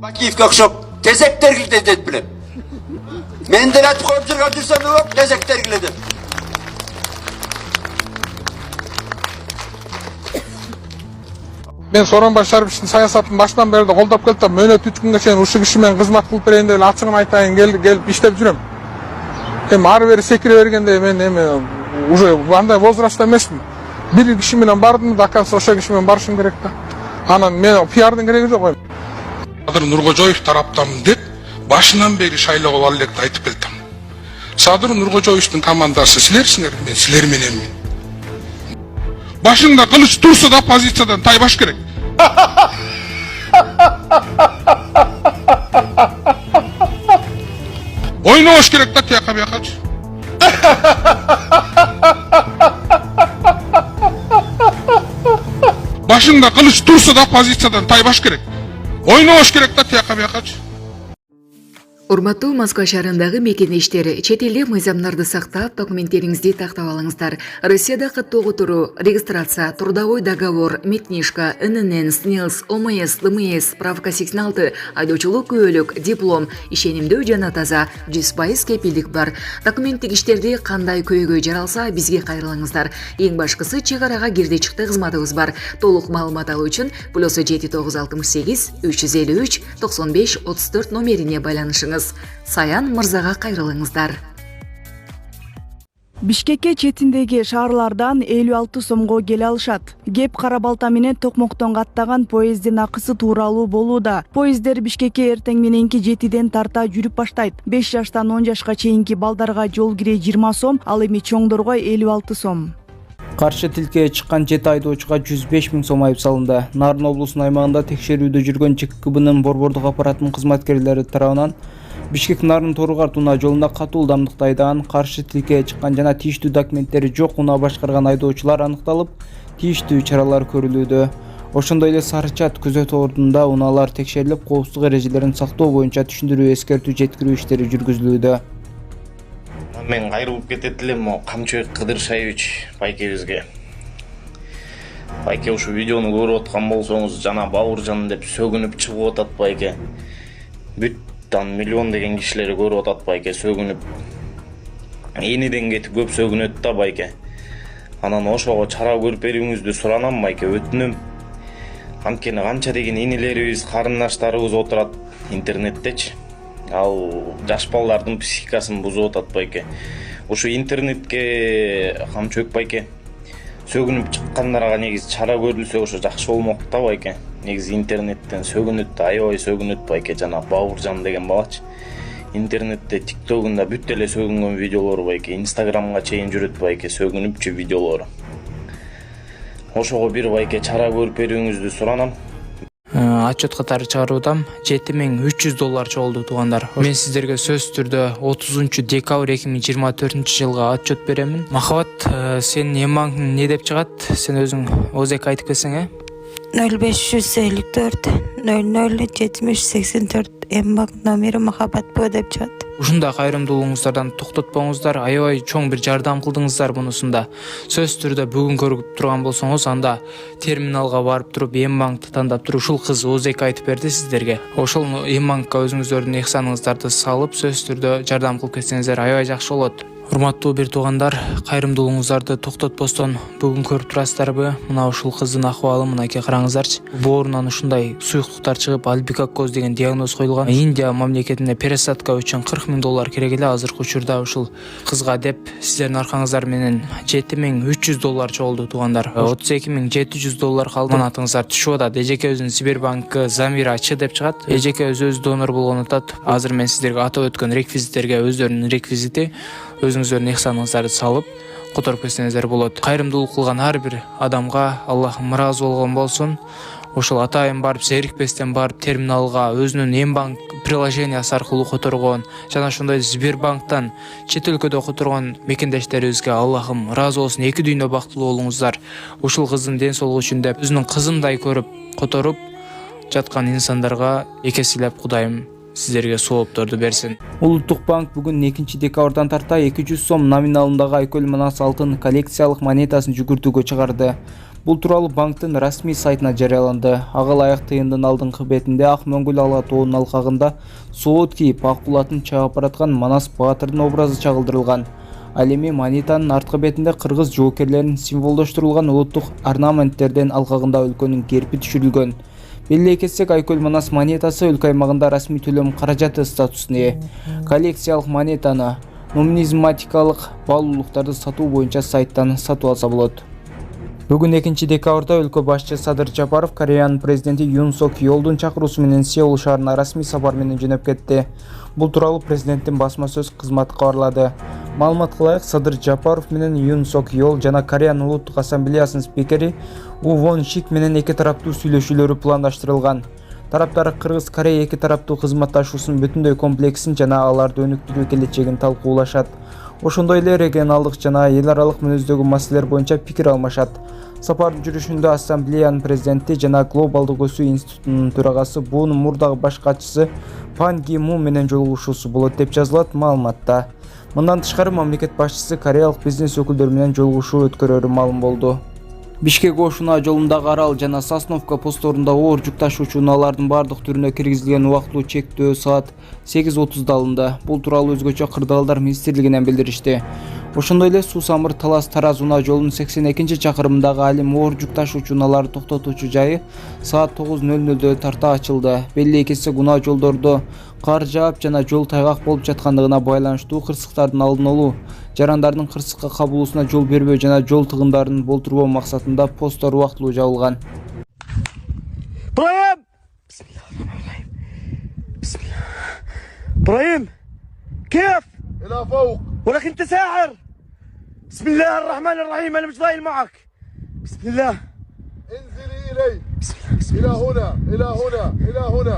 Bakiyevga o'xshab tezak tergildi deb bilib. Mendan aytib qo'yib turgan tursam yo'q, tezak tergildi. Ben Sooronbay Şaripovичтин саясатын баштан бери колдоп келатам. Мөөнөт 3 күнгө чейин ушул киши менен кызмат кылып берейин деп ачыгын айтайын келип иштеп жүрөм. Эми ары бери секире бергенде мен уже андай возрастта эмесмин. Бир киши менен бардым, оказывается ошол киши менен барышым керек да. Анан мен пиардын кереги жок ой. Садыр Нуркожоев тараптамын деп башынан бери шайлоого ал электи айтып келдим. Садыр Нуркожоевичтин командасы силерсиңер, мен силер мененмин. Başında kılıç dursa da pozisiyadan taybaş gerek. Oyunu hoş gerek da tiyaka bir yakaç. Başında kılıç dursa da pozisiyadan taybaş gerek. Oyunu hoş gerek da tiyaka bir yakaç. Урматтуу Москва шаарындагы мекенештер, чет элдик мыйзамдарды сактап, документтериңизди тактап алыңыздар. Россияда каттоого туруу, регистрация, трудовой договор, метнишка, ННН, СНИЛС, ОМС, ЛМС, справка 86, айдоочулук күбөлүк, диплом, ишенимдүү жана таза, 100% кепилдик бар. Документтик иштерди кандай көйгөй жаралса, бизге кайрылыңыздар. Эң башкысы чек арага кирди чыкты кызматыбыз бар. Толук маалымат алуу үчүн +7968 353 95 34 номерине байланышыңыз. Саян мырзага кайрылыңыздар. Бишкекке четиндеги шаарлардан 56 сомго келе алышат. Кеп Кара Балта менен Токмоктон каттаган поезддин акысы тууралуу болууда. Поезддер Бишкекке эртең мененки 7ден тарта жүрүп баштайт. 5 жаштан 10 жашка чейинки балдарга жол кире 20 сом, ал эми чоңдорго 56 сом. Каршы тилкеге чыккан 7 айдоочуга 105 000 сом айып салынды. Нарын облусунун аймагында текшерүүдө жүргөн ЧКБнын борбордук аппаратынын кызматкерлери тарабынан Бишкек Нарын Торугар унаа жолунда катуу ылдамдыкта айдаган, каршы тилкеге чыккан жана тийиштүү документтери жок унаа башкарган айдоочулар аныкталып, тийиштүү чаралар көрүлүүдө. Ошондой эле Сарычат күзөт ордунда унаалар текшерилип, коопсуздук эрежелерин сактоо боюнча түшүндүрүү эскертүү жеткирүү иштери жүргүзүлүүдө. Мен кайрылып кетет элем Камчыбек Кыдыршаевич байкебизге. Байке ушу видеону көрүп аткан болсоңуз, жана Бауыржан деп сөгүнүп чыгып атат байке. Бүттан миллион деген кишилер көрүп атат байке сөгүнүп. Эниден кетип көп сөгүнөт да байке. Анан ошого чара көрүп берүүңүздү суранам байке, өтүнөм. Анткени канча деген энилерибиз, карындаштарыбыз отурат интернеттечи. Ал жаш балдардын психикасын бузуп атат байке. Ушу интернетке Камчыбек байке сөгүнүп чыккандарга негизи чара көрүлсө ошо жакшы болмок да байке. Негизи интернеттен сөгүнөт, аябай сөгүнөт байке, жана Бауыржан деген балачы. Интернетте TikTok'унда бүт эле сөгүнгөн видеолору байке, Instagramга чейин жүрөт байке сөгүнүпчү видеолору. Ошого бир байке чара көрүп берүүңүздү суранам. Отчет катары чыгаруудам. $7300 болду туугандар. Мен сиздерге сөз түрдө 30 декабрь 2024 жылга отчет беремин. Махабат, сен эмбанктын не деп чыгат? Сен өзүң ОЗК айтып келсең, 0554 00 эмбанк номери Махабат Б деп чыгат. Ушундай кайрымдуулугуңуздардан токтотпоңуздар, аябай чоң бир жардам кылдыңыздар бунусунда. Сөз түрдө бүгүн көрүп турган болсоңуз, анда терминалга барып туруп эмбанкты тандап туруп ушул кыз ОЗК айтып берди сиздерге. Ошол эмбанкка өзүңүздөрдүн ыхсаныңыздарды салып, сөз түрдө жардам кылып кетсеңиздер аябай жакшы болот. Урматтуу бир туугандар, кайрымдуулугуңуздарды токтотпостон бүгүн көрүп турасыздарбы? Мына ушул кыздын акыбалы мынакей караңыздарчы. Боорунан ушундай суюктуктар чыгып, альбикакоз деген диагноз коюлган. Индия мамлекетинде пересадка үчүн $40,000 керек эле. Азыркы учурда ушул кызга деп сиздердин аркаңыздар менен $7300 чогулду туугандар. $32,700 калды. Манатыңыздар түшүп атат. Эжеке өзүнүн Сбербанкы Замира Ч деп чыгат. Эжеке өзү донор болгонун атат. Азыр мен сиздерге атап өткөн реквизиттерге өздөрүнүн реквизити өзүңүздөрдүн ыхсаныңыздарды салып которуп кетсеңиздер болот. Кайрымдуулук кылган ар бир адамга Аллахым ыраазы болгон болсун. Ошол атайын барып, зерикпестен барып терминалга өзүнүн эмбанк приложениясы аркылуу которгон жана ошондой Сбербанктан чет өлкөдө которгон мекендештерибизге Аллахым ыраазы болсун, эки дүйнө бактылуу болуңуздар. Ушул кыздын ден соолугу үчүн деп өзүнүн кызындай көрүп которуп жаткан инсандарга экеселеп Кудайым сиздерге соопторду берсин. Улуттук банк бүгүн 2 декабрдан тарта 200 сом номиналындагы айкөл манас алтын коллекциялык монетасын жүгүртүүгө чыгарды. Бул тууралуу банктын расмий сайтына жарыяланды. Ага ылайык тыйындын алдыңкы бетинде ак мөңгүл ала тоонун алкагында соот кийип ак кулатын чаап бараткан Манас Баатырдын образы чагылдырылган. Ал эми монетанын арткы бетинде кыргыз жоокерлеринин символдоштурулган улуттук орнаменттерден алкагында өлкөнүн герби түшүрүлгөн. Белгилей кетсек, Айкөл Манас монетасы өлкө аймагында расмий төлөм каражаты статусуна ээ. Коллекциялык монетаны нумизматикалык баалуулуктарды сатуу боюнча сайттан сатып алса болот. Бүгүн 2 декабрда өлкө башчы Садыр Жапаров Кореянын президенти Юн Сок Йолдун чакыруусу менен Сеул шаарына расмий сапар менен жөнөп кетти. Бул тууралуу президенттин басма сөз кызматы кабарлады. Маалыматка ылайык, Садыр Жапаров менен Юн Сок Йол жана Кореянын улуттук ассамблеясынын спикери У Вон Шик менен эки тараптуу сүйлөшүүлөрү пландаштырылган. Тараптар Кыргыз-Корея эки тараптуу кызматташуусунун бүтүндөй комплексин жана аларды өнүктүрүү келечегин талкуулашат. Ошондой эле регионалдык жана эл аралык мүнөздөгү маселелер боюнча пикир алмашат. Сапардын жүрүшүндө ассамблеянын президенти жана Глобалдык өсүү институтунун төрагасы Бунун мурдагы баш катчысы Пан Ги Мун менен жолугушуусу болот деп жазылат маалыматта. Мындан тышкары мамлекет башчысы кореялык бизнес өкүлдөрү менен жолугушуу өткөрөрү маалым болду. Бишкек-Ош-Унаа жолундагы Арал жана Сосновка постторунда оор жүк ташуучу унаалардын бардык түрүнө киргизилген убактылуу чектөө саат 8:30 алынды. Бул тууралуу өзгөчө Кырдаалдар министрлигинен билдиришти. Ошондой эле Суу-Самыр Талас-Тараз унаа жолунун 82-чакырымындагы Алим оор жүк ташуучу унааларды токтотуучу жайы саат 9:00 тарта ачылды. Белгилей кетсек, унаа жолдордо кар жаап жана жол тайгак болуп жаткандыгына байланыштуу кырсыктардын алдын алуу, жарандардын кырсыкка кабылуусуна жол бербөө жана жол тыгындарын болтурбоо максатында посттор убактылуу жабылган. ابراهيم ابراهيم كيف؟ الى فوق ولك انت ساحر. بسم الله الرحمن الرحيم، انا مش ضايل معك. بسم الله. انزلي الي. بسم الله. بسم الله. الى هنا الى هنا الى هنا.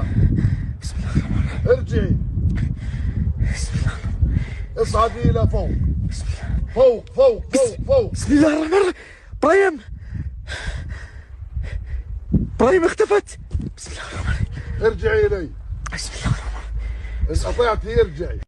بسم الله الرحمن الرحيم. ارجعي. بسم الله. اصعدي الى فوق. بسم الله. فوق فوق فوق فوق. بسم الله الرحمن الرحيم. ابراهيم ابراهيم اختفت. بسم الله الرحمن الرحيم. ارجعي الي. بسم الله الرحمن الرحيم. انقطعتي ارجعي.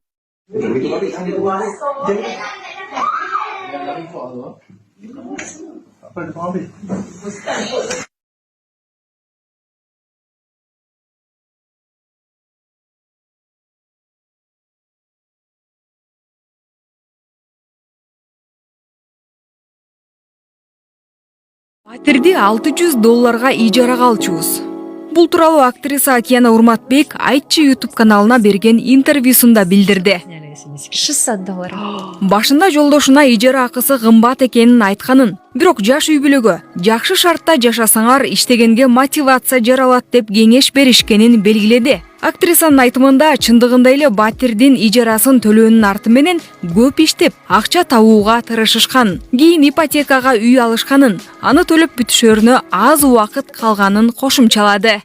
Батирди $600 ижарага алчубуз. Бул тууралуу актриса Акияна Урматбек Айтчы YouTube каналына берген интервьюсунда билдирди. $600. Башында жолдошуна ижара акысы кымбат экенин айтканын, бирок жаш үй бүлөгө жакшы шартта жашасаңар иштегенге мотивация жаралат деп кеңеш беришкенин белгиледи. Актрисанын айтымында чындыгында эле батирдин ижарасын төлөөнүн арты менен көп иштеп, акча табууга тырышышкан. Кийин ипотекага үй алышканын, аны төлөп бүтүшөрүнө аз убакыт калганын кошумчалады.